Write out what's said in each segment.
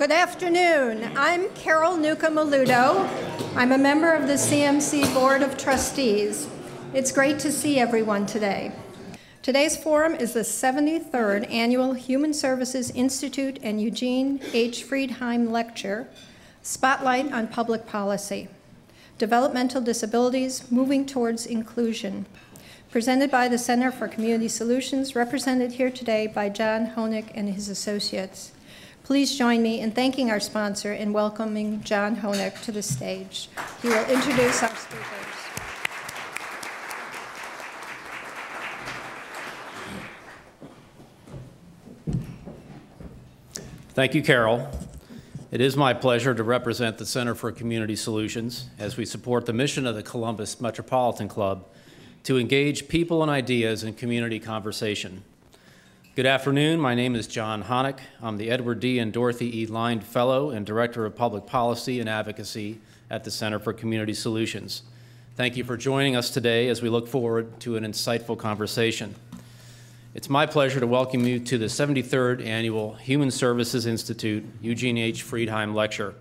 Good afternoon. I'm Carol Nuka-Maludo. I'm a member of the CMC Board of Trustees. It's great to see everyone today. Today's forum is the 73rd Annual Human Services Institute and Eugene H. Freedheim Lecture, Spotlight on Public Policy, Developmental Disabilities Moving Towards Inclusion, presented by the Center for Community Solutions, represented here today by John Honig and his associates. Please join me in thanking our sponsor and welcoming John Honig to the stage. He will introduce our speakers. Thank you, Carol. It is my pleasure to represent the Center for Community Solutions as we support the mission of the Columbus Metropolitan Club to engage people and ideas in community conversation. Good afternoon. My name is John Honig. I'm the Edward D. and Dorothy E. Lind Fellow and Director of Public Policy and Advocacy at the Center for Community Solutions. Thank you for joining us today as we look forward to an insightful conversation. It's my pleasure to welcome you to the 73rd Annual Human Services Institute Eugene H. Freedheim Lecture.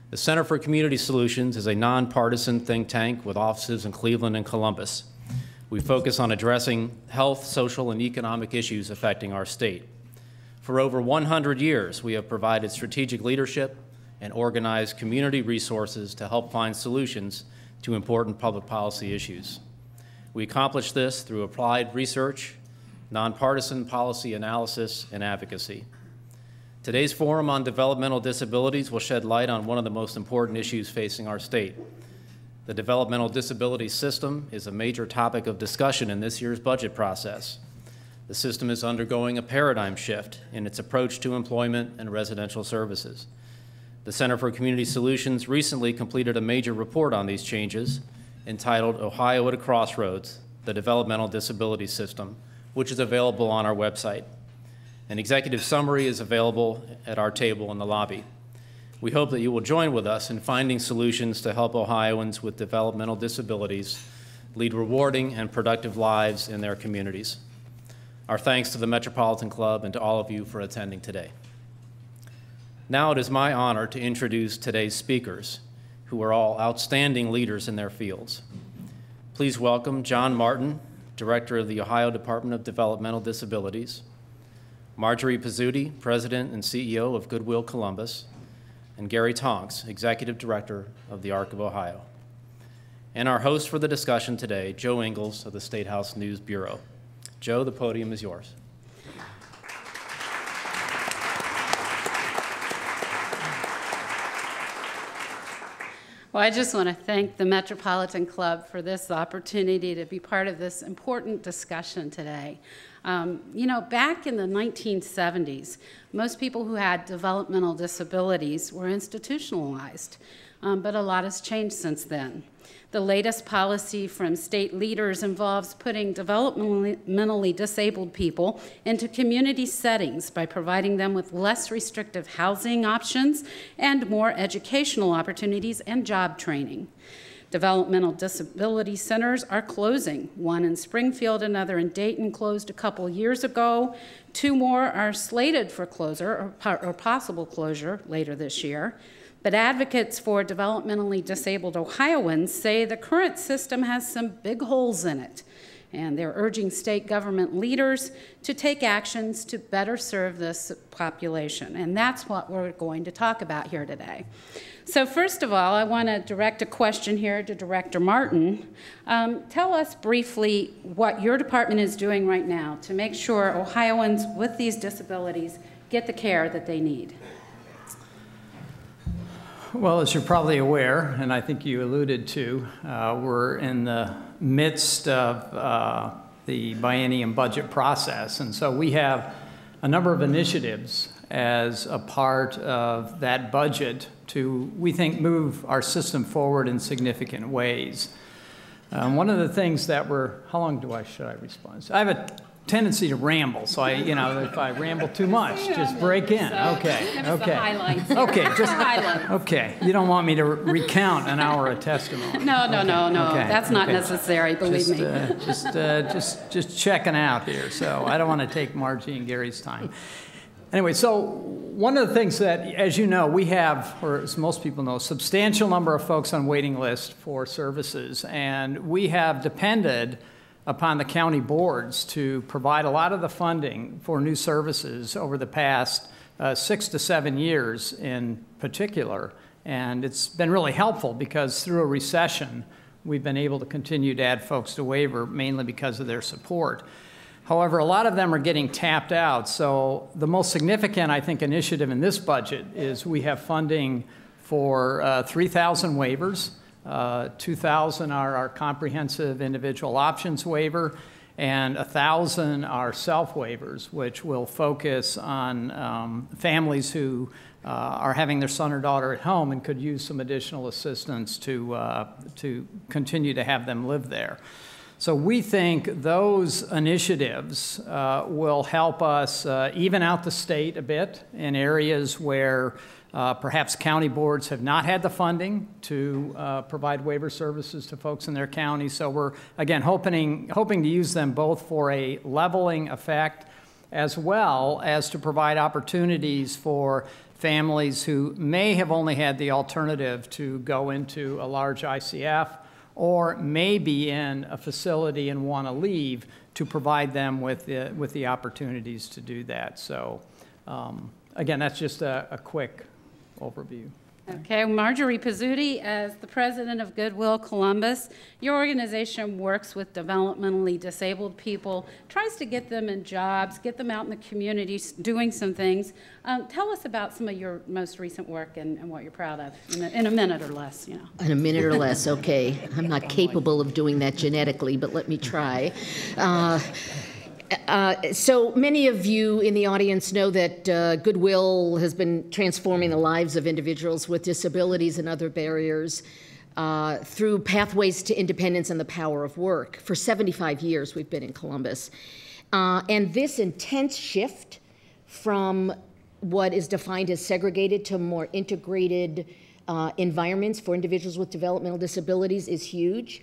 The Center for Community Solutions is a nonpartisan think tank with offices in Cleveland and Columbus. We focus on addressing health, social, and economic issues affecting our state. For over 100 years, we have provided strategic leadership and organized community resources to help find solutions to important public policy issues. We accomplish this through applied research, nonpartisan policy analysis, and advocacy. Today's forum on developmental disabilities will shed light on one of the most important issues facing our state. The developmental disability system is a major topic of discussion in this year's budget process. The system is undergoing a paradigm shift in its approach to employment and residential services. The Center for Community Solutions recently completed a major report on these changes entitled Ohio at a Crossroads, the Developmental Disability System, which is available on our website. An executive summary is available at our table in the lobby. We hope that you will join with us in finding solutions to help Ohioans with developmental disabilities lead rewarding and productive lives in their communities. Our thanks to the Metropolitan Club and to all of you for attending today. Now it is my honor to introduce today's speakers, who are all outstanding leaders in their fields. Please welcome John Martin, Director of the Ohio Department of Developmental Disabilities, Margie Pizzuti, President and CEO of Goodwill Columbus, and Gary Tonks, Executive Director of the Arc of Ohio. And our host for the discussion today, Joe Ingles of the Statehouse News Bureau. Joe, the podium is yours. Well, I just want to thank the Metropolitan Club for this opportunity to be part of this important discussion today. You know, back in the 1970s, most people who had developmental disabilities were institutionalized, but a lot has changed since then. The latest policy from state leaders involves putting developmentally disabled people into community settings by providing them with less restrictive housing options and more educational opportunities and job training. Developmental disability centers are closing. One in Springfield, another in Dayton closed a couple years ago. 2 more are slated for closure or possible closure later this year. But advocates for developmentally disabled Ohioans say the current system has some big holes in it, and they're urging state government leaders to take actions to better serve this population. And that's what we're going to talk about here today. So first of all, I want to direct a question here to Director Martin. Tell us briefly what your department is doing right now to make sure Ohioans with these disabilities get the care that they need. Well, as you're probably aware, and I think you alluded to, we're in the midst of the biennium budget process, and so we have a number of initiatives as a part of that budget to, we think, move our system forward in significant ways. One of the things that should I respond? I have a tendency to ramble, so if I ramble too much, just break in. Okay. Okay. You don't want me to recount an hour of testimony. No. Okay. That's not necessary. Believe me. Just checking out here. So I don't want to take Margie and Gary's time. Anyway, so one of the things that, as you know, we have, or as most people know, a substantial number of folks on waiting lists for services, and we have depended upon the county boards to provide a lot of the funding for new services over the past 6 to 7 years in particular. And it's been really helpful because through a recession, we've been able to continue to add folks to waiver mainly because of their support. However, a lot of them are getting tapped out. So the most significant, I think, initiative in this budget is we have funding for 3,000 waivers. 2,000 are our comprehensive individual options waiver, and 1,000 are self waivers, which will focus on families who are having their son or daughter at home and could use some additional assistance to continue to have them live there. So we think those initiatives will help us even out the state a bit in areas where perhaps county boards have not had the funding to provide waiver services to folks in their county. So we're, again, hoping to use them both for a leveling effect as well as to provide opportunities for families who may have only had the alternative to go into a large ICF or may be in a facility and want to leave, to provide them with the opportunities to do that. So again, that's just a quick overview. Okay, Margie Pizzuti, as the president of Goodwill Columbus, your organization works with developmentally disabled people, tries to get them in jobs, get them out in the community doing some things. Tell us about some of your most recent work and what you're proud of in a minute or less. You know. In a minute or less, okay. I'm not capable of doing that genetically, but let me try. So many of you in the audience know that Goodwill has been transforming the lives of individuals with disabilities and other barriers through pathways to independence and the power of work. For 75 years, we've been in Columbus. And this intense shift from what is defined as segregated to more integrated environments for individuals with developmental disabilities is huge.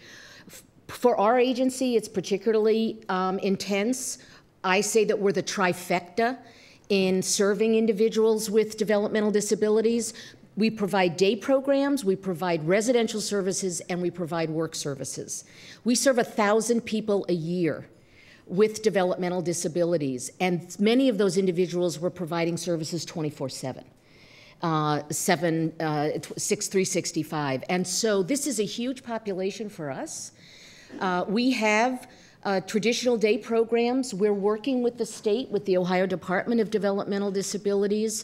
For our agency, it's particularly intense. I say that we're the trifecta in serving individuals with developmental disabilities. We provide day programs, we provide residential services, and we provide work services. We serve 1,000 people a year with developmental disabilities, and many of those individuals we're providing services 24/7. 365. And so this is a huge population for us. We have traditional day programs. We're working with the state, with the Ohio Department of Developmental Disabilities,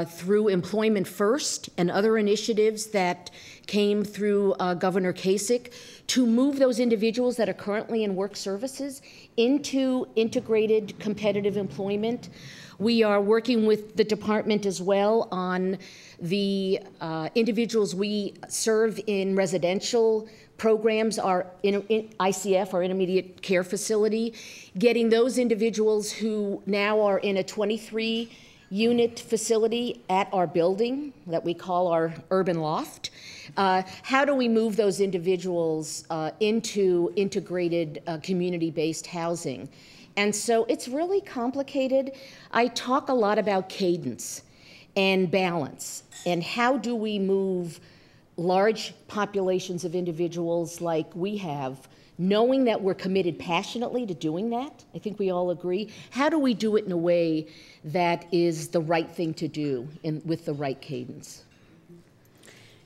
through Employment First and other initiatives that came through Governor Kasich to move those individuals that are currently in work services into integrated competitive employment. We are working with the department as well on the individuals we serve in residential programs, are in ICF, our intermediate care facility, getting those individuals who now are in a 23-unit facility at our building that we call our urban loft. How do we move those individuals into integrated community-based housing? And so it's really complicated. I talk a lot about cadence and balance, and how do we move large populations of individuals like we have, knowing that we're committed passionately to doing that. I think we all agree. How do we do it in a way that is the right thing to do and with the right cadence?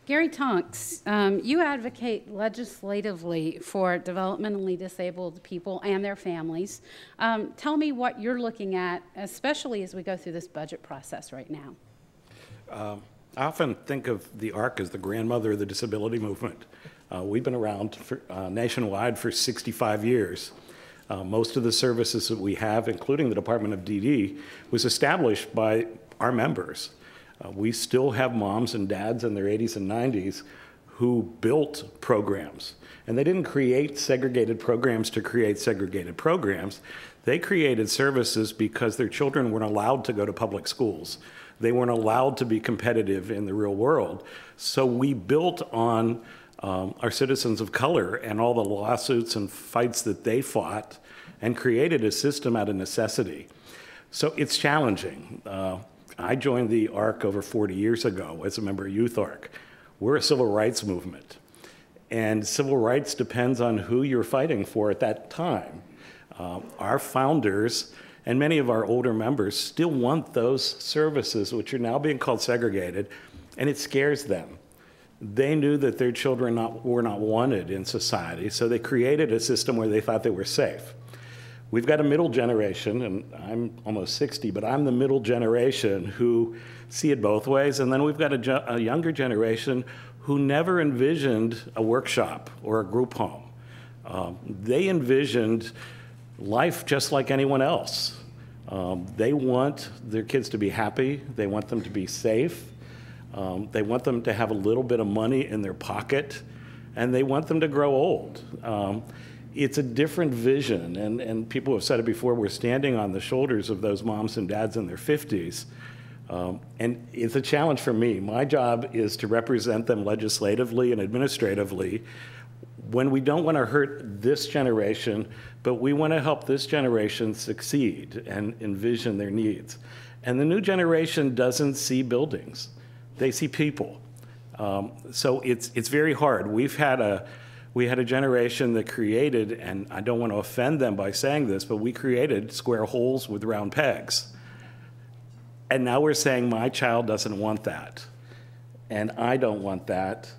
Gary Tonks, you advocate legislatively for developmentally disabled people and their families. Tell me what you're looking at, especially as we go through this budget process right now. I often think of the ARC as the grandmother of the disability movement. We've been around nationwide for 65 years. Most of the services that we have, including the Department of DD, was established by our members. We still have moms and dads in their 80s and 90s who built programs. And they didn't create segregated programs to create segregated programs. They created services because their children weren't allowed to go to public schools. They weren't allowed to be competitive in the real world. So we built on our citizens of color and all the lawsuits and fights that they fought and created a system out of necessity. So it's challenging. I joined the ARC over 40 years ago as a member of Youth ARC. We're a civil rights movement, and civil rights depends on who you're fighting for at that time. Our founders and many of our older members still want those services, which are now being called segregated, and it scares them. They knew that their children were not wanted in society, so they created a system where they thought they were safe. We've got a middle generation, and I'm almost 60, but I'm the middle generation who see it both ways. And then we've got a younger generation who never envisioned a workshop or a group home. They envisioned life just like anyone else. They want their kids to be happy. They want them to be safe. They want them to have a little bit of money in their pocket, and they want them to grow old. It's a different vision, and people have said it before, we're standing on the shoulders of those moms and dads in their 50s. And it's a challenge for me. My job is to represent them legislatively and administratively when we don't want to hurt this generation, but we want to help this generation succeed and envision their needs. And the new generation doesn't see buildings. They see people. So it's very hard. We had a generation that created, and I don't want to offend them by saying this, but we created square holes with round pegs. And now we're saying my child doesn't want that, and I don't want that.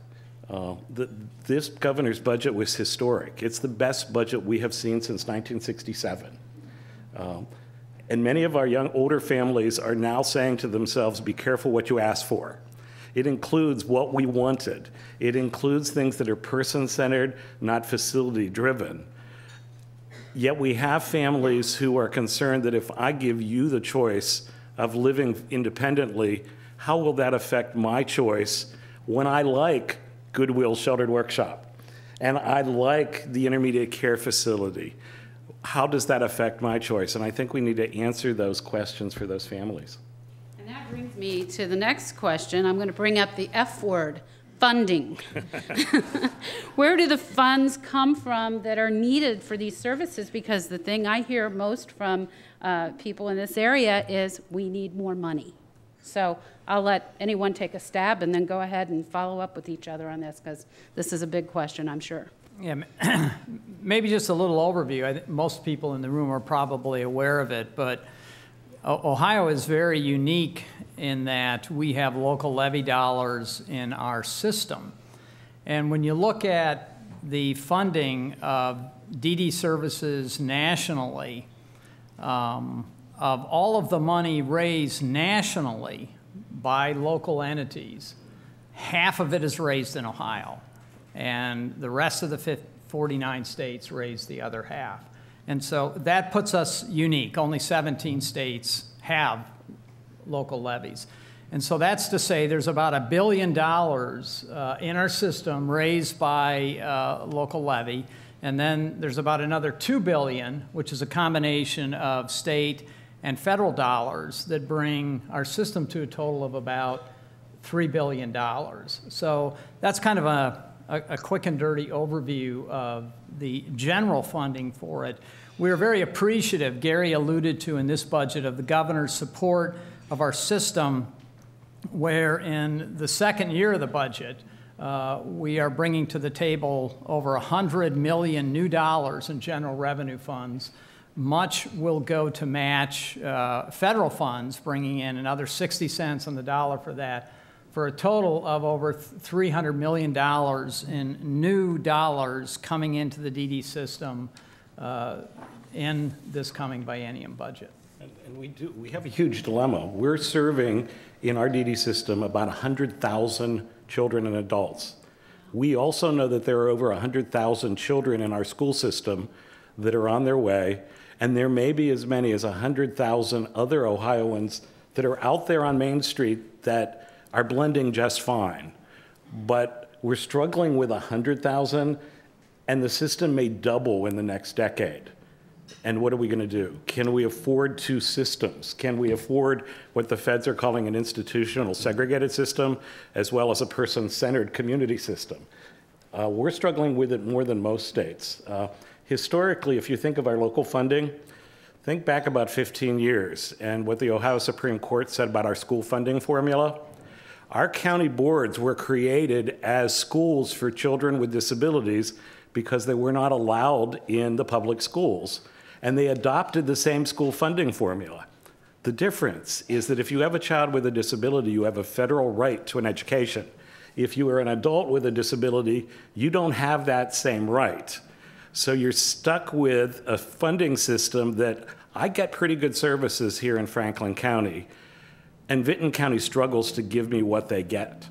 This governor's budget was historic. It's the best budget we have seen since 1967. And many of our older families are now saying to themselves, be careful what you ask for. It includes what we wanted. It includes things that are person-centered, not facility-driven. Yet we have families who are concerned that if I give you the choice of living independently, how will that affect my choice when I like Goodwill Sheltered Workshop and I like the intermediate care facility? How does that affect my choice? And I think we need to answer those questions for those families. And that brings me to the next question. I'm going to bring up the F word, funding. Where do the funds come from that are needed for these services? Because the thing I hear most from people in this area is we need more money. So I'll let anyone take a stab and then go ahead and follow up with each other on this, because this is a big question, I'm sure. Yeah, maybe just a little overview. I think most people in the room are probably aware of it, but Ohio is very unique in that we have local levy dollars in our system. And when you look at the funding of DD services nationally, of all of the money raised nationally by local entities, half of it is raised in Ohio, and the rest of the 49 states raise the other half. And so that puts us unique. Only 17 states have local levies. And so that's to say there's about $1 billion in our system raised by local levy. And then there's about another $2 billion, which is a combination of state and federal dollars that bring our system to a total of about $3 billion. So that's kind of a quick and dirty overview of the general funding for it. We're very appreciative, Gary alluded to in this budget, of the governor's support of our system, where in the second year of the budget, we are bringing to the table over $100 million new dollars in general revenue funds. Much will go to match federal funds, bringing in another 60 cents on the dollar for that, for a total of over $300 million in new dollars coming into the DD system in this coming biennium budget. And we have a huge dilemma. We're serving in our DD system about 100,000 children and adults. We also know that there are over 100,000 children in our school system that are on their way, and there may be as many as 100,000 other Ohioans that are out there on Main Street that are blending just fine. But we're struggling with 100,000, and the system may double in the next decade. And what are we going to do? Can we afford two systems? Can we afford what the feds are calling an institutional segregated system, as well as a person-centered community system? We're struggling with it more than most states. Historically, if you think of our local funding, Think back about 15 years and what the Ohio Supreme Court said about our school funding formula. Our county boards were created as schools for children with disabilities because they were not allowed in the public schools, and they adopted the same school funding formula. The difference is that if you have a child with a disability, you have a federal right to an education. If you are an adult with a disability, you don't have that same right. So you're stuck with a funding system that I get pretty good services here in Franklin County, and Vinton County struggles to give me what they get.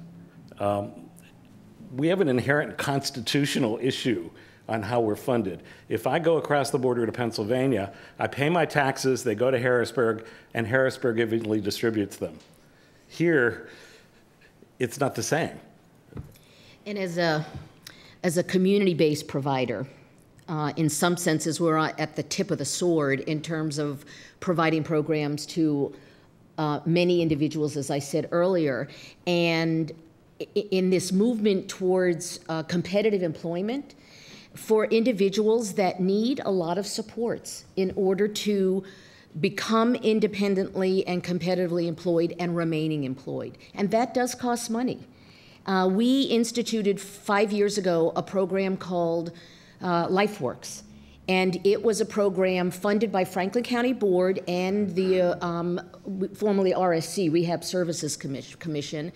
We have an inherent constitutional issue on how we're funded. If I go across the border to Pennsylvania, I pay my taxes, they go to Harrisburg, and Harrisburg evenly distributes them. Here, it's not the same. And as a community-based provider, in some senses, we're at the tip of the sword in terms of providing programs to many individuals, as I said earlier. And in this movement towards competitive employment for individuals that need a lot of supports in order to become independently and competitively employed and remaining employed. And that does cost money. We instituted 5 years ago a program called LifeWorks. And it was a program funded by Franklin County Board and the formerly RSC, Rehab Services Commission.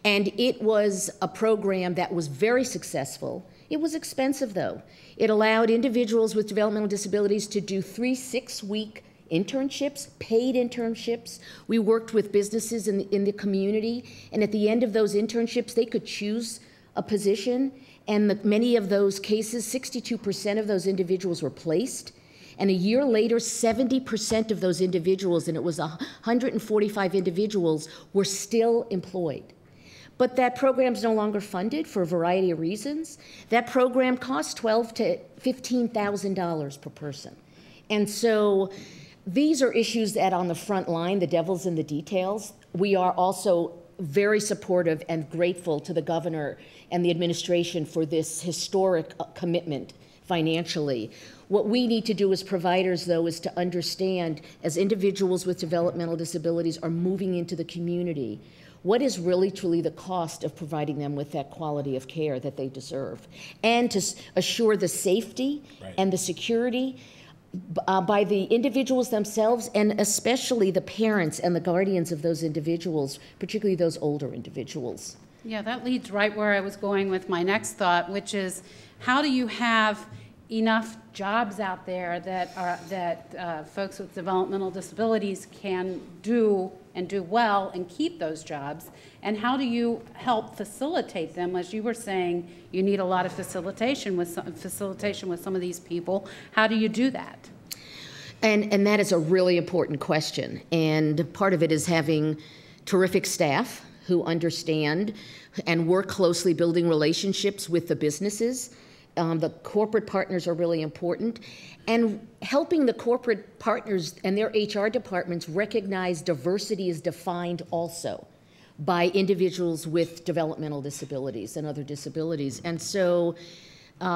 And it was a program that was very successful. It was expensive, though. It allowed individuals with developmental disabilities to do 3 6-week internships, paid internships. We worked with businesses in the community, and at the end of those internships, they could choose a position. And many of those cases, 62% of those individuals were placed. And a year later, 70% of those individuals, and it was 145 individuals, were still employed. But that program's no longer funded for a variety of reasons. That program costs $12,000 to $15,000 per person. And so these are issues that on the front line, the devil's in the details. We are also very supportive and grateful to the governor and the administration for this historic commitment financially. What we need to do as providers, though, is to understand, as individuals with developmental disabilities are moving into the community, what is really truly the cost of providing them with that quality of care that they deserve, and to assure the safety and the security by the individuals themselves, and especially the parents and the guardians of those individuals, particularly those older individuals. Yeah, that leads right where I was going with my next thought, which is how do you have enough jobs out there that folks with developmental disabilities can do and do well and keep those jobs, and how do you help facilitate them? As you were saying, you need a lot of facilitation with some of these people. How do you do that? And that is a really important question, and part of it is having terrific staff who understand and work closely building relationships with the businesses. The corporate partners are really important, and helping the corporate partners and their HR departments recognize diversity is defined also by individuals with developmental disabilities and other disabilities. And so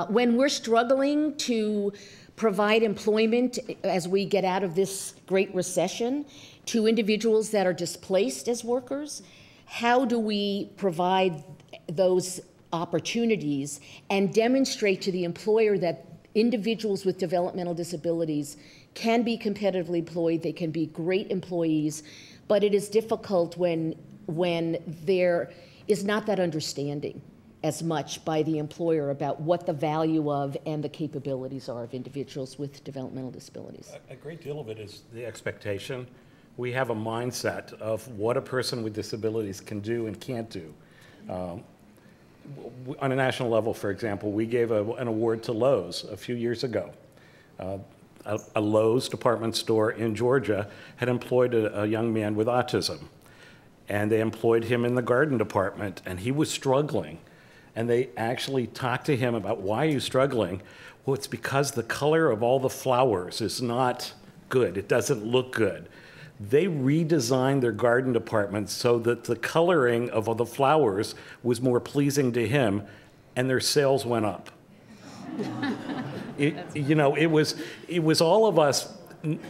when we're struggling to provide employment as we get out of this great recession to individuals that are displaced as workers, how do we provide those opportunities and demonstrate to the employer that individuals with developmental disabilities can be competitively employed, they can be great employees, but it is difficult when there is not that understanding as much by the employer about what the value of and the capabilities are of individuals with developmental disabilities. A great deal of it is the expectation. We have a mindset of what a person with disabilities can do and can't do. On a national level, for example, we gave an award to Lowe's a few years ago. A Lowe's department store in Georgia had employed a young man with autism, and they employed him in the garden department, and he was struggling. And they actually talked to him about, why are you struggling? Well, it's because the color of all the flowers is not good. It doesn't look good. They redesigned their garden department so that the coloring of all the flowers was more pleasing to him, and their sales went up. It was all of us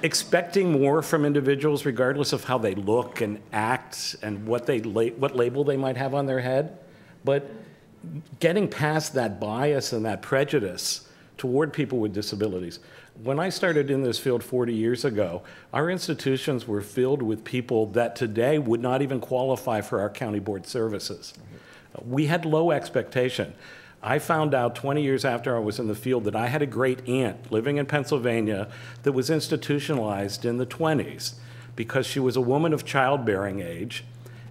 expecting more from individuals regardless of how they look and act and what label they might have on their head, but getting past that bias and that prejudice toward people with disabilities. When I started in this field 40 years ago, our institutions were filled with people that today would not even qualify for our county board services. We had low expectation. I found out 20 years after I was in the field that I had a great aunt living in Pennsylvania that was institutionalized in the 20s because she was a woman of childbearing age,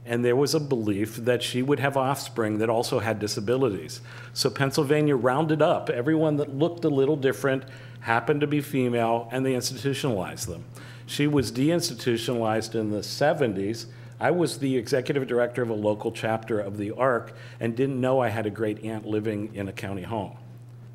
and there was a belief that she would have offspring that also had disabilities. So Pennsylvania rounded up everyone that looked a little different, happened to be female, and they institutionalized them. She was deinstitutionalized in the 70s. I was the executive director of a local chapter of the ARC and didn't know I had a great aunt living in a county home.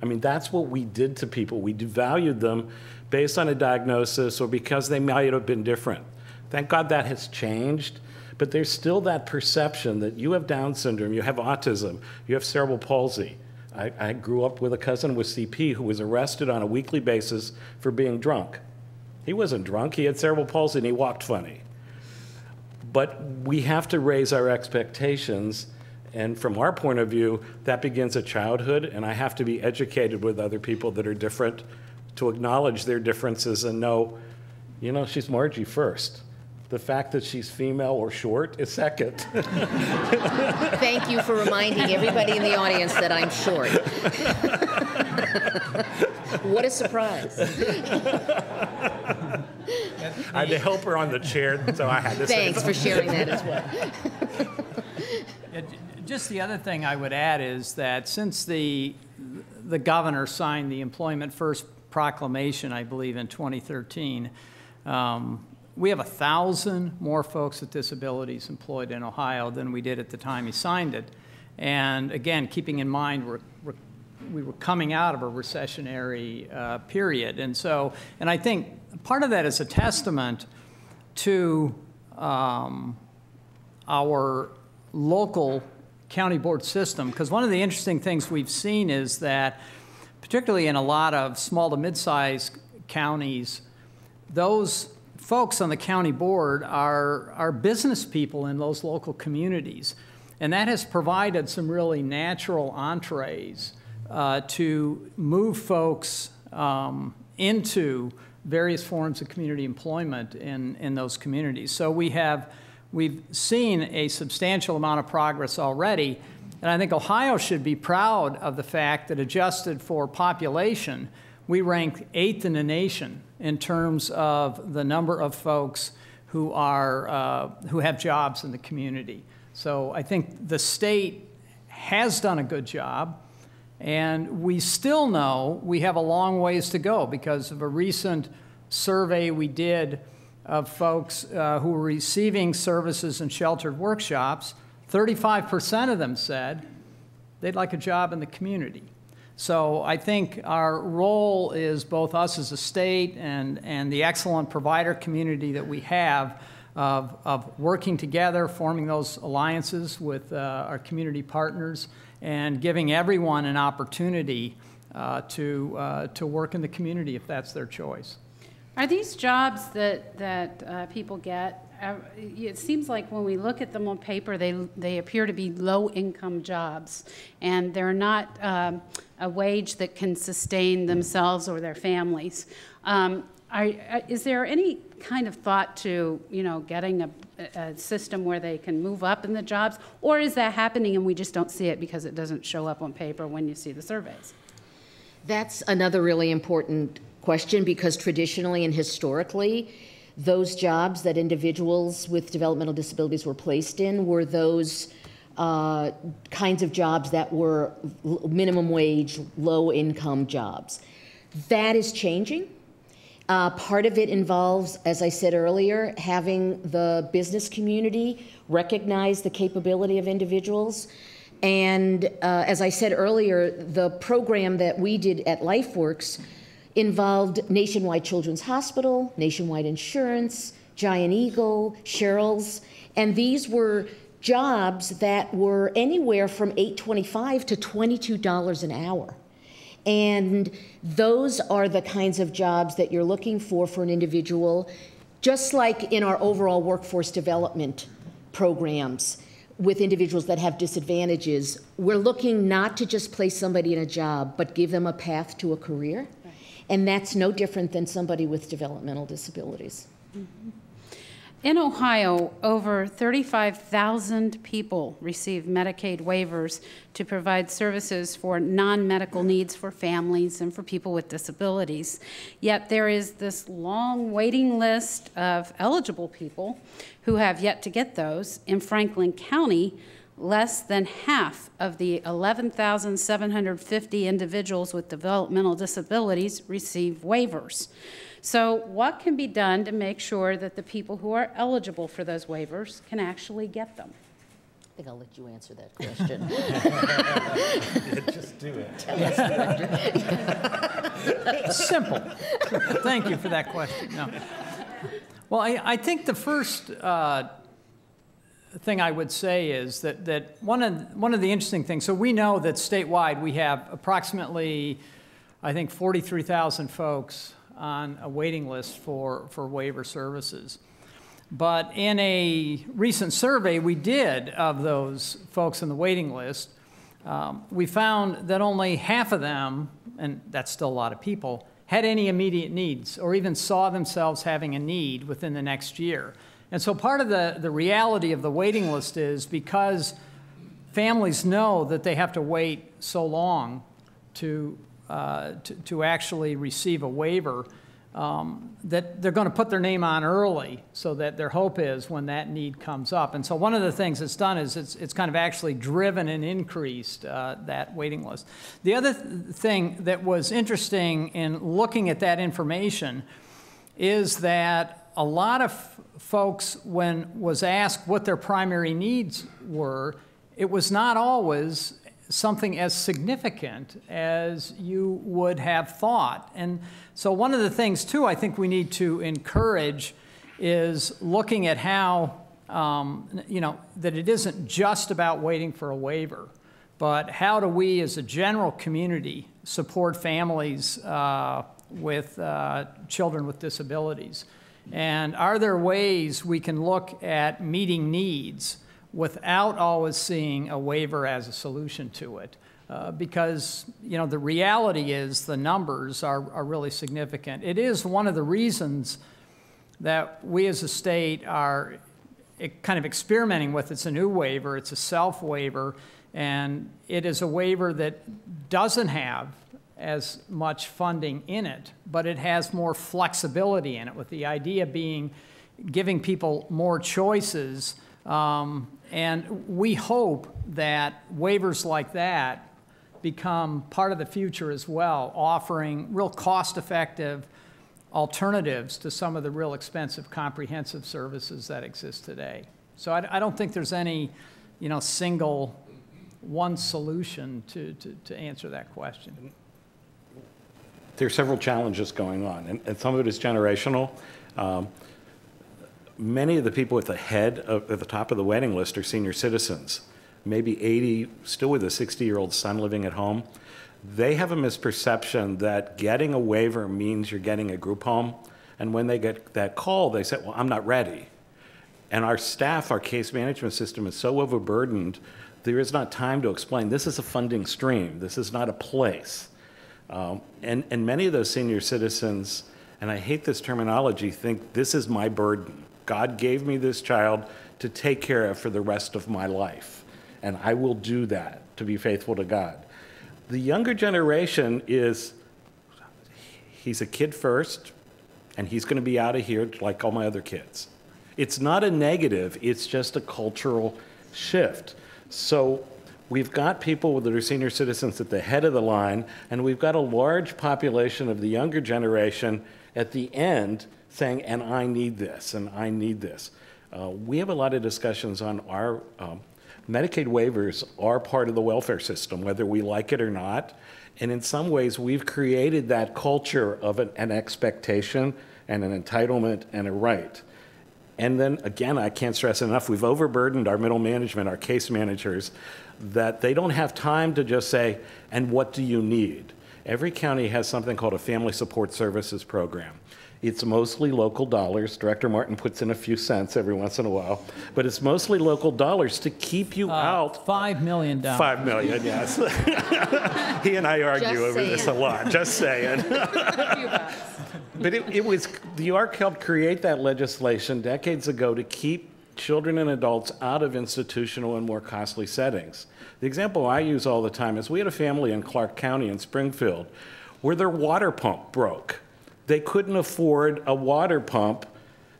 I mean, that's what we did to people. We devalued them based on a diagnosis or because they might have been different. Thank God that has changed, but there's still that perception that you have Down syndrome, you have autism, you have cerebral palsy. I grew up with a cousin with CP who was arrested on a weekly basis for being drunk. He wasn't drunk, he had cerebral palsy and he walked funny. But we have to raise our expectations, and from our point of view, that begins at childhood, and I have to be educated with other people that are different to acknowledge their differences and know, you know, she's Margie first. The fact that she's female or short is second. Thank you for reminding everybody in the audience that I'm short. What a surprise. I had to help her on the chair, so I had to say Thanks for sharing that as well. Just the other thing I would add is that since the governor signed the Employment First proclamation, I believe in 2013, we have 1,000 more folks with disabilities employed in Ohio than we did at the time he signed it. And again, keeping in mind we were coming out of a recessionary period. And I think part of that is a testament to our local county board system, because one of the interesting things we've seen is that, particularly in a lot of small to mid-sized counties, those folks on the county board are business people in those local communities. And that has provided some really natural entrees to move folks into various forms of community employment in those communities. So we've seen a substantial amount of progress already, and I think Ohio should be proud of the fact that, adjusted for population, we rank 8th in the nation in terms of the number of folks who have jobs in the community. So I think the state has done a good job, and we still know we have a long ways to go because of a recent survey we did of folks who were receiving services in sheltered workshops. 35% of them said they'd like a job in the community. So I think our role is, both us as a state and the excellent provider community that we have, of working together, forming those alliances with our community partners, and giving everyone an opportunity to work in the community if that's their choice. Are these jobs that people get, it seems like when we look at them on paper, they appear to be low-income jobs, and they're not a wage that can sustain themselves or their families. Is there any kind of thought to, getting a system where they can move up in the jobs, or is that happening and we just don't see it because it doesn't show up on paper when you see the surveys? That's another really important question, because traditionally and historically, those jobs that individuals with developmental disabilities were placed in were those kinds of jobs that were minimum wage, low income jobs. That is changing. Part of it involves, as I said earlier, having the business community recognize the capability of individuals. And as I said earlier, the program that we did at LifeWorks involved Nationwide Children's Hospital, Nationwide Insurance, Giant Eagle, Cheryl's, and these were jobs that were anywhere from $8.25 to $22 an hour. And those are the kinds of jobs that you're looking for an individual, just like in our overall workforce development programs with individuals that have disadvantages. We're looking not to just place somebody in a job, but give them a path to a career. Right. And that's no different than somebody with developmental disabilities. Mm-hmm. In Ohio, over 35,000 people receive Medicaid waivers to provide services for non-medical needs for families and for people with disabilities. Yet there is this long waiting list of eligible people who have yet to get those. In Franklin County, less than half of the 11,750 individuals with developmental disabilities receive waivers. So what can be done to make sure that the people who are eligible for those waivers can actually get them? I think I'll let you answer that question. Just do it. It's simple. Thank you for that question. No. Well, I think the first thing I would say is that one of the interesting things, so we know that statewide we have approximately, I think, 43,000 folks on a waiting list for waiver services. But in a recent survey we did of those folks on the waiting list, we found that only half of them, and that's still a lot of people, had any immediate needs or even saw themselves having a need within the next year. And so part of the reality of the waiting list is because families know that they have to wait so long to actually receive a waiver, that they're going to put their name on early so that their hope is when that need comes up. And so one of the things it's done is it's kind of actually driven and increased that waiting list. The other thing that was interesting in looking at that information is that a lot of folks, when was asked what their primary needs were, it was not always something as significant as you would have thought. And so one of the things, too, I think we need to encourage is looking at how, that it isn't just about waiting for a waiver, but how do we as a general community support families with children with disabilities? And are there ways we can look at meeting needs without always seeing a waiver as a solution to it? Because, the reality is the numbers are really significant. It is one of the reasons that we as a state are kind of experimenting with. It's a new waiver, it's a self-waiver, and it is a waiver that doesn't have as much funding in it, but it has more flexibility in it, with the idea being giving people more choices. And we hope that waivers like that become part of the future as well, offering real cost-effective alternatives to some of the real expensive comprehensive services that exist today. So I don't think there's any, single one solution to answer that question. There are several challenges going on, and some of it is generational. Many of the people at the top of the waiting list are senior citizens, maybe 80, still with a 60-year-old son living at home. They have a misperception that getting a waiver means you're getting a group home, and when they get that call, they say, well, I'm not ready. And our staff, our case management system is so overburdened, there is not time to explain, this is a funding stream, this is not a place. And many of those senior citizens, and I hate this terminology, think this is my burden. God gave me this child to take care of for the rest of my life, and I will do that to be faithful to God. The younger generation is, he's a kid first, and he's going to be out of here like all my other kids. It's not a negative, it's just a cultural shift. So we've got people that are senior citizens at the head of the line, and we've got a large population of the younger generation at the end saying, and I need this, and I need this. We have a lot of discussions on our Medicaid waivers are part of the welfare system, whether we like it or not. And in some ways, we've created that culture of an expectation and an entitlement and a right. And then, again, I can't stress enough, we've overburdened our middle management, our case managers, that they don't have time to just say, and what do you need? Every county has something called a Family Support Services Program. It's mostly local dollars. Director Martin puts in a few cents every once in a while, but it's mostly local dollars to keep you out. $5 million. $5 million, yes. He and I argue over this a lot, just saying. But the ARC helped create that legislation decades ago to keep children and adults out of institutional and more costly settings. The example I use all the time is we had a family in Clark County in Springfield where their water pump broke. They couldn't afford a water pump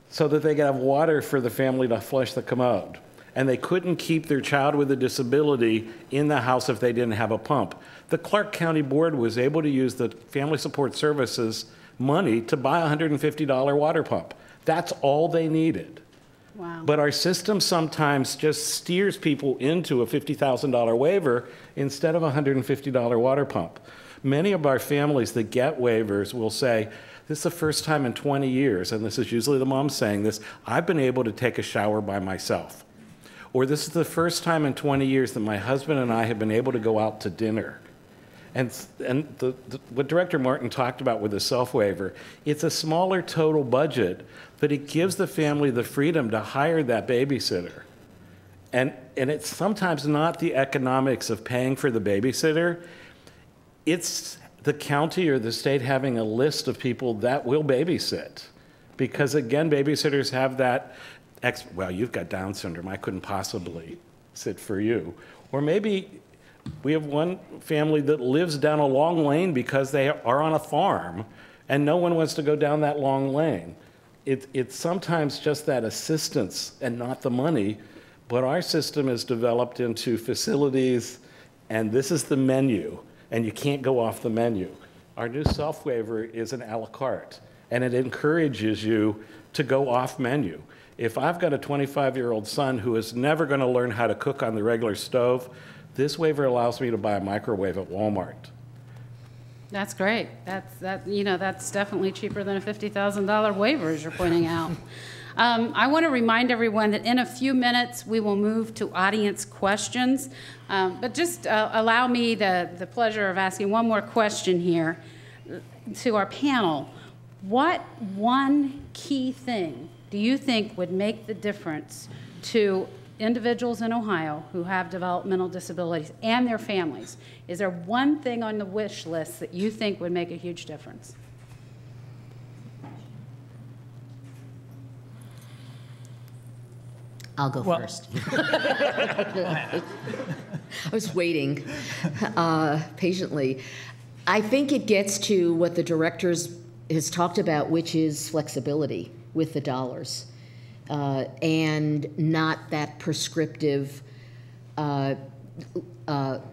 so that they could have water for the family to flush the commode. And they couldn't keep their child with a disability in the house if they didn't have a pump. The Clark County Board was able to use the Family Support Services money to buy a $150 water pump. That's all they needed. Wow. But our system sometimes just steers people into a $50,000 waiver instead of a $150 water pump. Many of our families that get waivers will say, this is the first time in 20 years, and this is usually the mom saying this, I've been able to take a shower by myself. Or this is the first time in 20 years that my husband and I have been able to go out to dinner. And what Director Martin talked about with the self-waiver, it's a smaller total budget, but it gives the family the freedom to hire that babysitter. And it's sometimes not the economics of paying for the babysitter, it's the county or the state having a list of people that will babysit. Because again, babysitters have that, well, you've got Down syndrome, I couldn't possibly sit for you. Or maybe we have one family that lives down a long lane because they are on a farm and no one wants to go down that long lane. It's sometimes just that assistance and not the money, but our system is developed into facilities and this is the menu. And you can't go off the menu. Our new self-waiver is an a la carte, and it encourages you to go off menu. If I've got a 25-year-old son who is never going to learn how to cook on the regular stove, this waiver allows me to buy a microwave at Walmart. That's great. That's definitely cheaper than a $50,000 waiver, as you're pointing out. I want to remind everyone that in a few minutes we will move to audience questions, but just allow me the pleasure of asking one more question here to our panel. What one key thing do you think would make the difference to individuals in Ohio who have developmental disabilities and their families? Is there one thing on the wish list that you think would make a huge difference? I'll go first. I was waiting patiently. I think it gets to what the director has talked about, which is flexibility with the dollars, and not that prescriptive,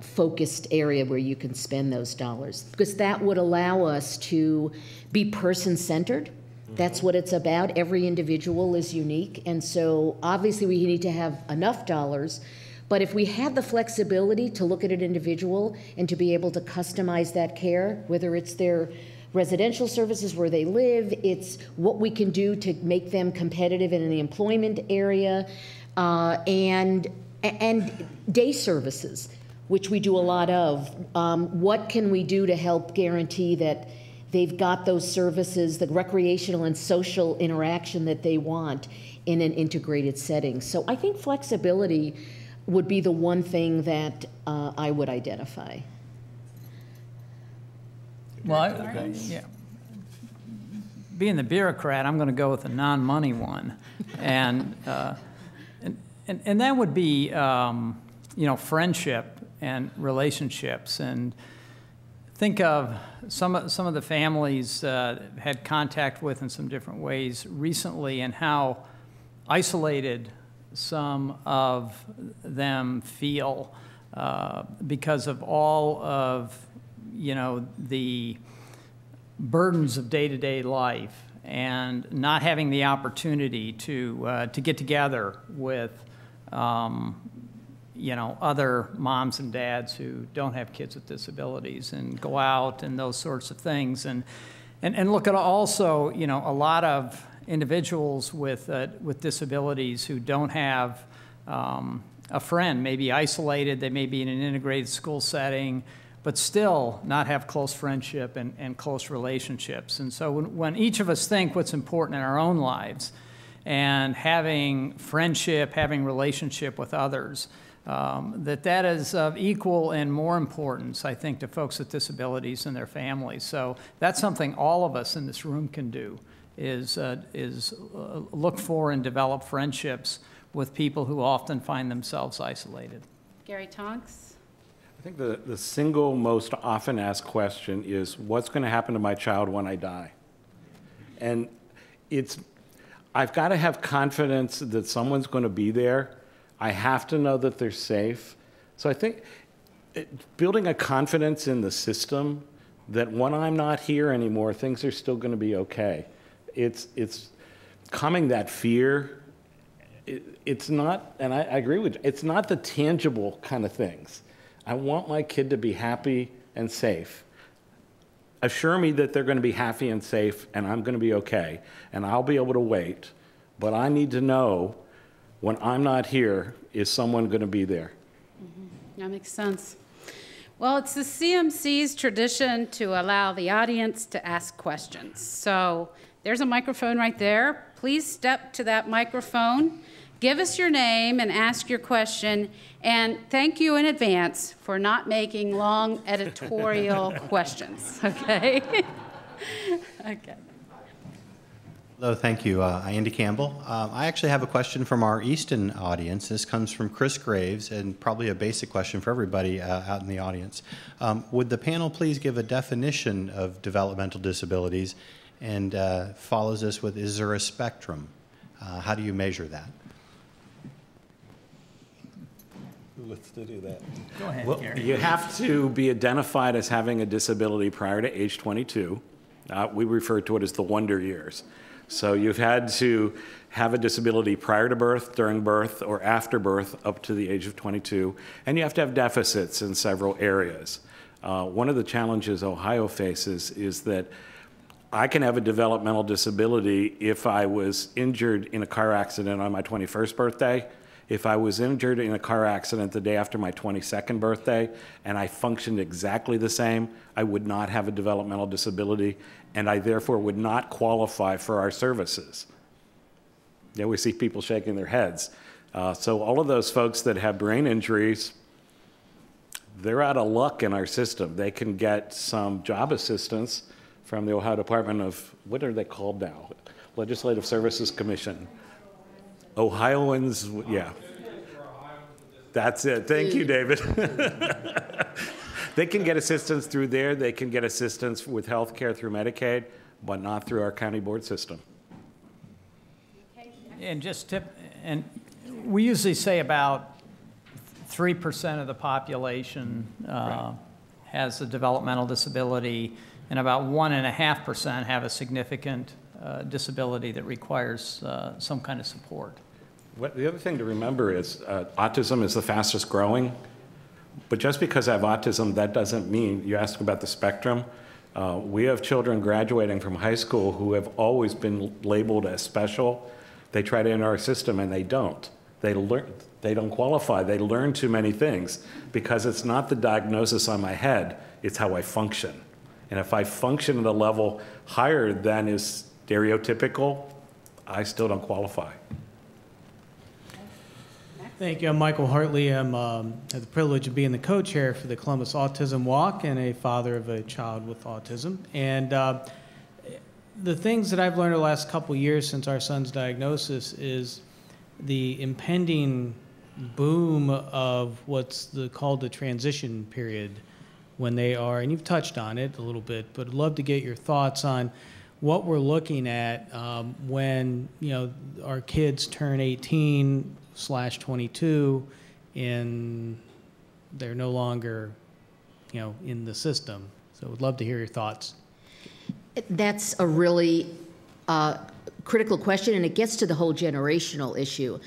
focused area where you can spend those dollars, because that would allow us to be person-centered. That's what it's about. Every individual is unique, and so obviously we need to have enough dollars, but if we had the flexibility to look at an individual and to be able to customize that care, whether it's their residential services where they live, it's what we can do to make them competitive in the employment area, and day services, which we do a lot of. What can we do to help guarantee that they've got those services, the recreational and social interaction that they want in an integrated setting? So I think flexibility would be the one thing that I would identify. Well, yeah. Being the bureaucrat, I'm going to go with the non-money one, and that would be friendship and relationships. And think of some of the families had contact with in some different ways recently, and how isolated some of them feel because of all of the burdens of day-to-day life, and not having the opportunity to get together with other moms and dads who don't have kids with disabilities, and go out and those sorts of things, and look at also a lot of individuals with disabilities who don't have a friend, maybe isolated, they may be in an integrated school setting, but still not have close friendship and close relationships. And so when each of us think what's important in our own lives, and having friendship, having relationship with others, that is of equal and more importance, I think, to folks with disabilities and their families. So that's something all of us in this room can do, is look for and develop friendships with people who often find themselves isolated. Gary Tonks? I think the single most often asked question is, what's going to happen to my child when I die? And I've got to have confidence that someone's going to be there. I have to know that they're safe. So I think building a confidence in the system that when I'm not here anymore, things are still going to be okay. It's calming that fear. It's not, and I agree with you, it's not the tangible kind of things. I want my kid to be happy and safe. Assure me that they're going to be happy and safe, and I'm going to be okay, and I'll be able to wait. But I need to know when I'm not here, is someone going to be there? That makes sense. Well, it's the CMC's tradition to allow the audience to ask questions. So there's a microphone right there. Please step to that microphone. Give us your name and ask your question. And thank you in advance for not making long editorial questions, okay? Okay. Hello, thank you. I'm Andy Campbell. I actually have a question from our Easton audience. This comes from Chris Graves, and probably a basic question for everybody out in the audience. Would the panel please give a definition of developmental disabilities, and follows this with, is there a spectrum? How do you measure that? Who wants to do that? Go ahead, Well, Gary. you have to be identified as having a disability prior to age 22. We refer to it as the wonder years. So you've had to have a disability prior to birth, during birth, or after birth up to the age of 22, and you have to have deficits in several areas. One of the challenges Ohio faces is that I can have a developmental disability if I was injured in a car accident on my 21st birthday. If I was injured in a car accident the day after my 22nd birthday and I functioned exactly the same, I would not have a developmental disability, and I therefore would not qualify for our services. Yeah, we see people shaking their heads. So all of those folks that have brain injuries, they're out of luck in our system. They can get some job assistance from the Ohio Department of, what are they called now? Legislative Services Commission. Ohioans, yeah. That's it. Thank you, David. They can get assistance through there. They can get assistance with health care through Medicaid, but not through our county board system. And and we usually say about 3% of the population has a developmental disability, and about 1.5% have a significant disability that requires some kind of support. The other thing to remember is autism is the fastest growing, but just because I have autism, that doesn't mean, you asked about the spectrum. We have children graduating from high school who have always been labeled as special. They try to enter our system and they don't. They don't qualify. They learn too many things because it's not the diagnosis on my head, it's how I function. And if I function at a level higher than is stereotypical, I still don't qualify. Thank you. I'm Michael Hartley. I have the privilege of being the co-chair for the Columbus Autism Walk and a father of a child with autism. And the things that I've learned the last couple years since our son's diagnosis is the impending boom of what's called the transition period, when they are, and you've touched on it a little bit, but I'd love to get your thoughts on what we're looking at when our kids turn 18/22 and they're no longer in the system. So would love to hear your thoughts. That's a really critical question, and it gets to the whole generational issue.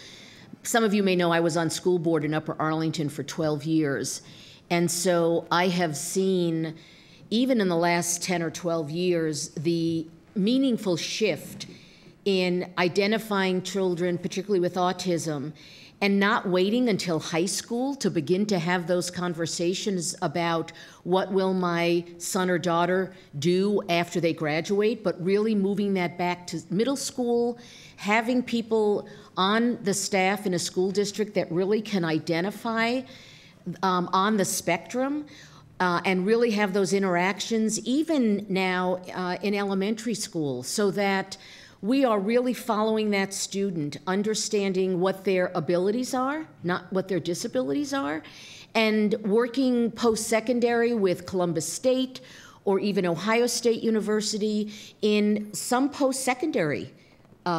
Some of you may know I was on school board in Upper Arlington for 12 years, and so I have seen, even in the last 10 or 12 years, the meaningful shift in identifying children, particularly with autism, and not waiting until high school to begin to have those conversations about what will my son or daughter do after they graduate, but really moving that back to middle school, having people on the staff in a school district that really can identify on the spectrum and really have those interactions, even now in elementary school, so that we are really following that student, understanding what their abilities are, not what their disabilities are, and working post-secondary with Columbus State or even Ohio State University in some post-secondary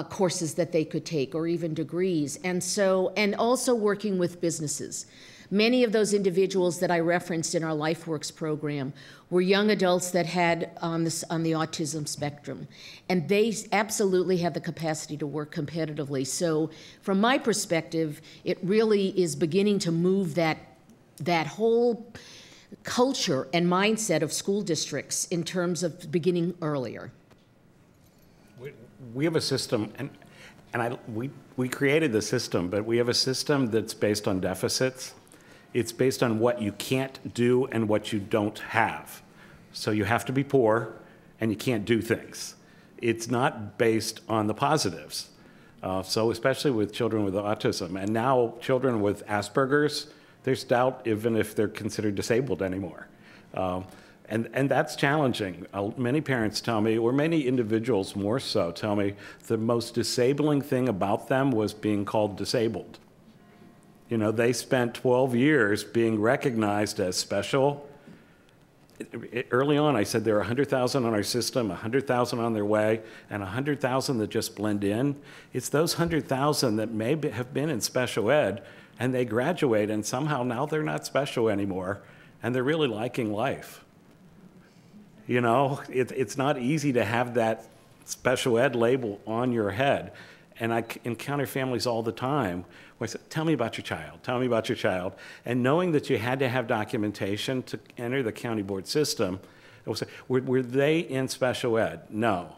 courses that they could take, or even degrees, and also working with businesses. Many of those individuals that I referenced in our LifeWorks program were young adults that had on the autism spectrum, and they absolutely have the capacity to work competitively. So from my perspective, it really is beginning to move that whole culture and mindset of school districts in terms of beginning earlier. We have a system, and we created the system, but we have a system that's based on deficits. It's based on what you can't do and what you don't have. So you have to be poor and you can't do things. It's not based on the positives. So especially with children with autism, and now children with Asperger's, there's doubt even if they're considered disabled anymore. And that's challenging. Many parents tell me, or many individuals more so tell me, the most disabling thing about them was being called disabled. You know, they spent 12 years being recognized as special. Early on, I said there are 100,000 on our system, 100,000 on their way, and 100,000 that just blend in. It's those 100,000 that may have been in special ed, and they graduate, and somehow now they're not special anymore, and they're really liking life. You know, it's not easy to have that special ed label on your head. And I encounter families all the time where I say, tell me about your child, tell me about your child. And knowing that you had to have documentation to enter the county board system, I would say, were they in special ed? No.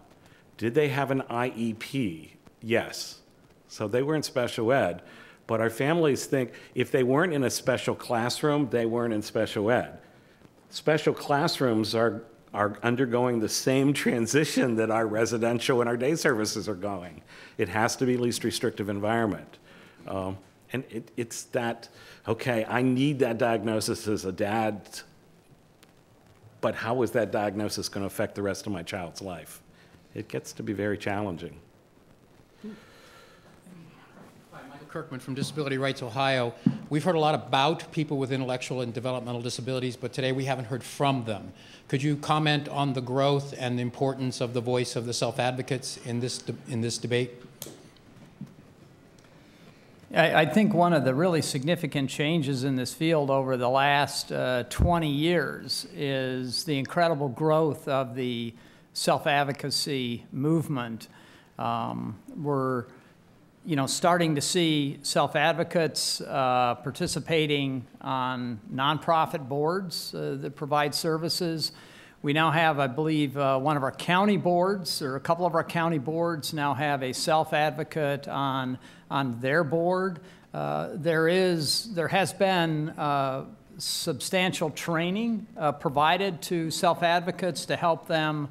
Did they have an IEP? Yes. So they were in special ed. But our families think if they weren't in a special classroom, they weren't in special ed. Special classrooms are undergoing the same transition that our residential and our day services are going. It has to be least restrictive environment. And it's that, okay, I need that diagnosis as a dad, but how is that diagnosis going to affect the rest of my child's life? It gets to be very challenging. Kirkman from Disability Rights Ohio. We've heard a lot about people with intellectual and developmental disabilities, but today we haven't heard from them. Could you comment on the growth and the importance of the voice of the self-advocates in this debate? I think one of the really significant changes in this field over the last 20 years is the incredible growth of the self-advocacy movement. We're starting to see self-advocates participating on nonprofit boards that provide services. We now have, I believe, one of our county boards, or a couple of our county boards now have a self-advocate on their board. There has been substantial training provided to self-advocates to help them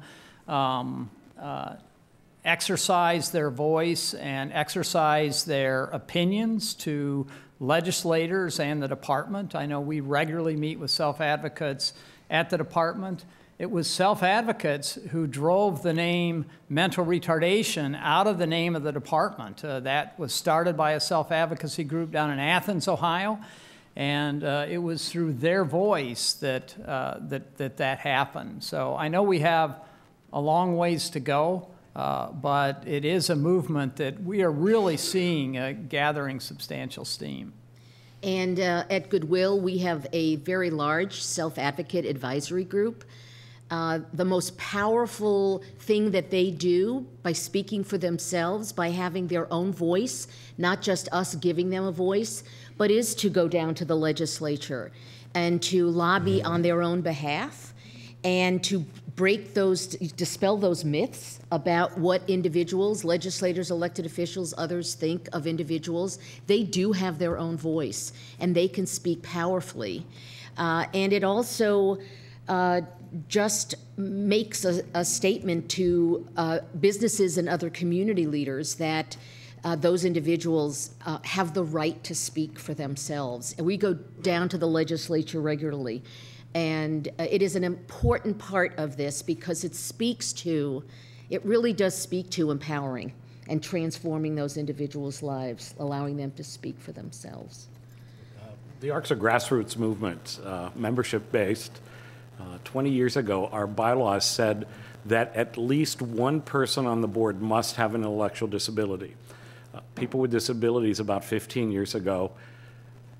exercise their voice and exercise their opinions to legislators and the department. I know we regularly meet with self-advocates at the department. It was self-advocates who drove the name mental retardation out of the name of the department. That was started by a self-advocacy group down in Athens, Ohio, and it was through their voice that that happened. So I know we have a long ways to go, but it is a movement that we are really seeing gathering substantial steam. And at Goodwill, we have a very large self-advocate advisory group. The most powerful thing that they do by speaking for themselves, by having their own voice, not just us giving them a voice, but is to go down to the legislature and to lobby on their own behalf and to dispel those myths about what individuals, legislators, elected officials, others think of individuals. They do have their own voice, and they can speak powerfully. And it also just makes a statement to businesses and other community leaders that those individuals have the right to speak for themselves. And we go down to the legislature regularly. And it is an important part of this because it really does speak to empowering and transforming those individuals' lives, allowing them to speak for themselves. The ARC's a grassroots movement, membership-based. 20 years ago, our bylaws said that at least one person on the board must have an intellectual disability. People with disabilities about 15 years ago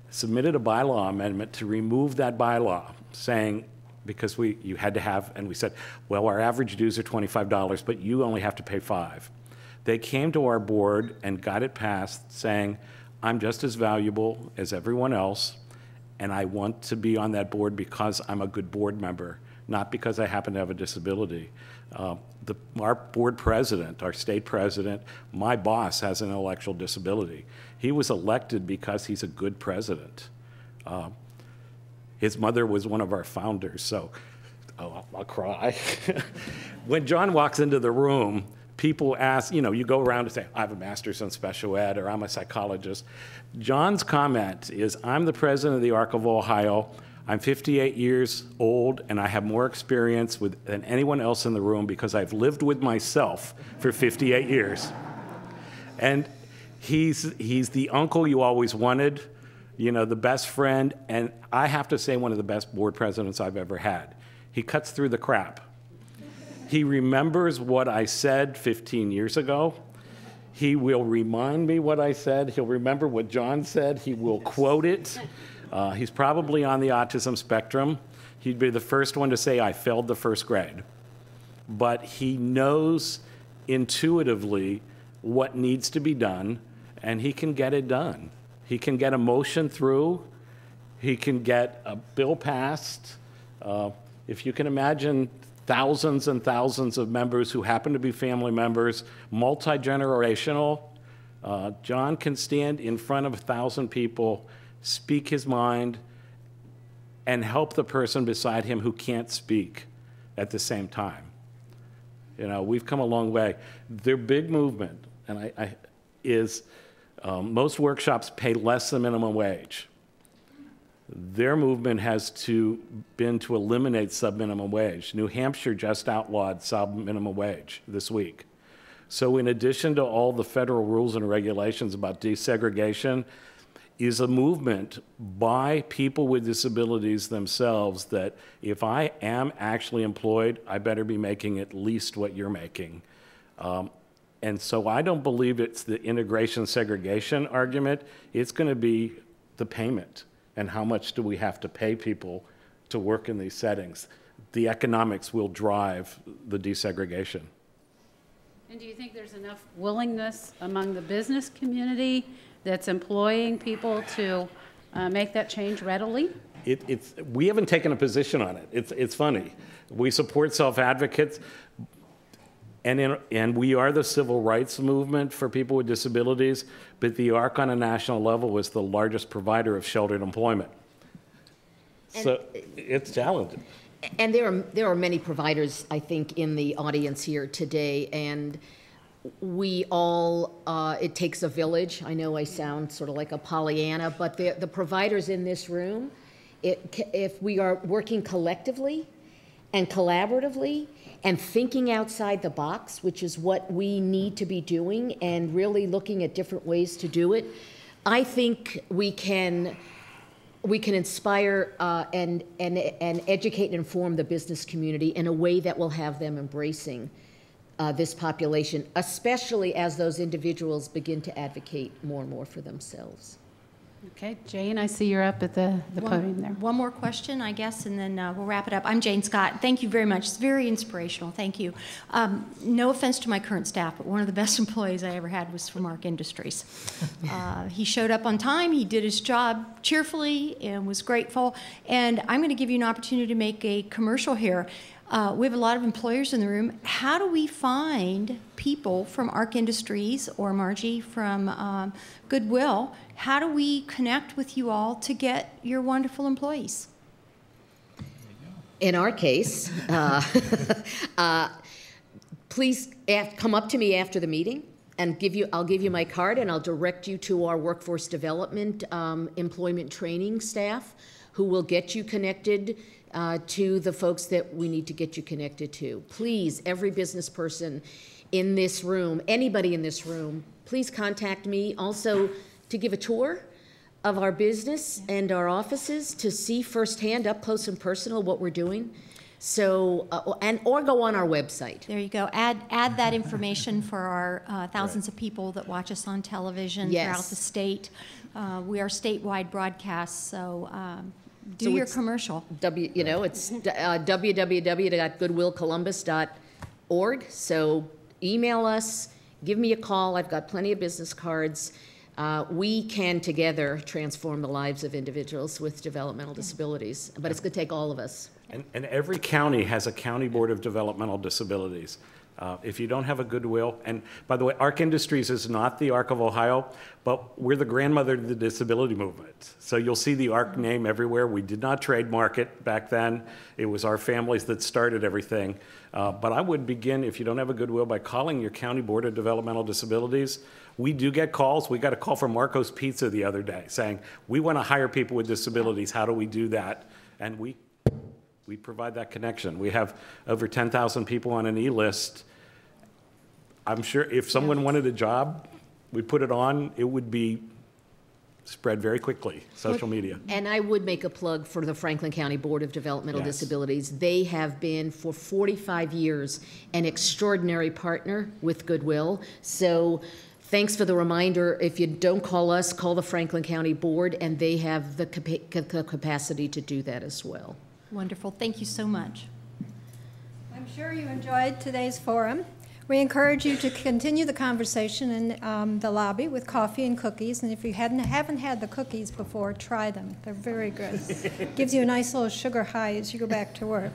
submitted a bylaw amendment to remove that bylaw, saying, because you had to have, and we said, well, our average dues are $25, but you only have to pay $5. They came to our board and got it passed, saying, I'm just as valuable as everyone else, and I want to be on that board because I'm a good board member, not because I happen to have a disability. Our board president, our state president, my boss has an intellectual disability. He was elected because he's a good president. His mother was one of our founders, so I'll cry. When John walks into the room, people ask, you go around and say, I have a master's in special ed, or I'm a psychologist. John's comment is, I'm the president of the ARC of Ohio. I'm 58 years old, and I have more experience than anyone else in the room because I've lived with myself for 58 years. And he's the uncle you always wanted, the best friend, and I have to say one of the best board presidents I've ever had. He cuts through the crap. He remembers what I said 15 years ago. He will remind me what I said. He'll remember what John said. He will quote it. He's probably on the autism spectrum. He'd be the first one to say, I failed the first grade. But he knows intuitively what needs to be done, and he can get it done. He can get a motion through. He can get a bill passed. If you can imagine thousands and thousands of members who happen to be family members, multi-generational, John can stand in front of 1,000 people, speak his mind, and help the person beside him who can't speak at the same time. We've come a long way. Their big movement is most workshops pay less than minimum wage. Their movement has been to eliminate sub-minimum wage. New Hampshire just outlawed sub-minimum wage this week. So in addition to all the federal rules and regulations about desegregation, is a movement by people with disabilities themselves that if I am actually employed, I better be making at least what you're making. And so I don't believe it's the integration segregation argument. It's going to be the payment. And how much do we have to pay people to work in these settings? The economics will drive the desegregation. And do you think there's enough willingness among the business community that's employing people to make that change readily? We haven't taken a position on it. It's funny. We support self-advocates, and we are the civil rights movement for people with disabilities, but the ARC on a national level was the largest provider of sheltered employment. So it's challenging. And there are many providers, I think, in the audience here today, and we all, it takes a village. I know I sound sort of like a Pollyanna, but the providers in this room, if we are working collectively and collaboratively and thinking outside the box, which is what we need to be doing, and really looking at different ways to do it, I think we can inspire and educate and inform the business community in a way that will have them embracing this population, especially as those individuals begin to advocate more and more for themselves. Okay, Jane, I see you're up at the podium there. One more question, I guess, and then we'll wrap it up. I'm Jane Scott. Thank you very much. It's very inspirational. Thank you. No offense to my current staff, but one of the best employees I ever had was from ARC Industries. He showed up on time. He did his job cheerfully and was grateful. And I'm going to give you an opportunity to make a commercial here. We have a lot of employers in the room. How do we find people from ARC Industries or Margie from Goodwill? How do we connect with you all to get your wonderful employees? In our case, please come up to me after the meeting and I'll give you my card, and I'll direct you to our workforce development employment training staff, who will get you connected to the folks that we need to get you connected to. Please, every business person in this room, anybody in this room, please contact me also to give a tour of our business and our offices, to see firsthand, up close and personal, what we're doing. So, or go on our website. There you go. Add that information for our thousands of people that watch us on television throughout the state. We are statewide broadcasts, so do your commercial. It's www.goodwillcolumbus.org. So email us, give me a call. I've got plenty of business cards. We can together transform the lives of individuals with developmental disabilities, but it's going to take all of us. And every county has a county board of developmental disabilities. If you don't have a Goodwill, and by the way, ARC Industries is not the ARC of Ohio, but we're the grandmother of the disability movement. So you'll see the ARC name everywhere. We did not trademark it back then. It was our families that started everything. But I would begin, if you don't have a Goodwill, by calling your county board of developmental disabilities. We do get calls. We got a call from Marco's Pizza the other day saying, we want to hire people with disabilities. How do we do that? And we provide that connection. We have over 10,000 people on an e-list. I'm sure if someone wanted a job, we put it on, it would be spread very quickly, social media. And I would make a plug for the Franklin County Board of Developmental Disabilities. They have been for 45 years an extraordinary partner with Goodwill. So thanks for the reminder. If you don't call us, call the Franklin County Board, and they have the capacity to do that as well. Wonderful. Thank you so much. I'm sure you enjoyed today's forum. We encourage you to continue the conversation in the lobby with coffee and cookies. And if you haven't had the cookies before, try them. They're very good. Gives you a nice little sugar high as you go back to work.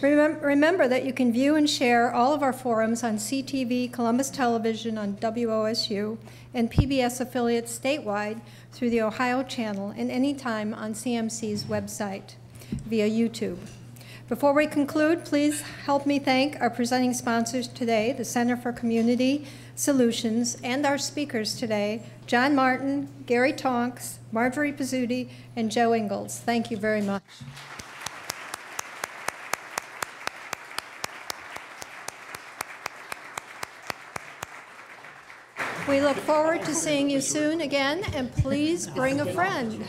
Remember that you can view and share all of our forums on CTV, Columbus Television, on WOSU, and PBS affiliates statewide through the Ohio channel, and anytime on CMC's website via YouTube. Before we conclude, please help me thank our presenting sponsors today, the Center for Community Solutions, and our speakers today, John Martin, Gary Tonks, Margie Pizzuti, and Joe Ingles. Thank you very much. We look forward to seeing you soon again, and please bring a friend.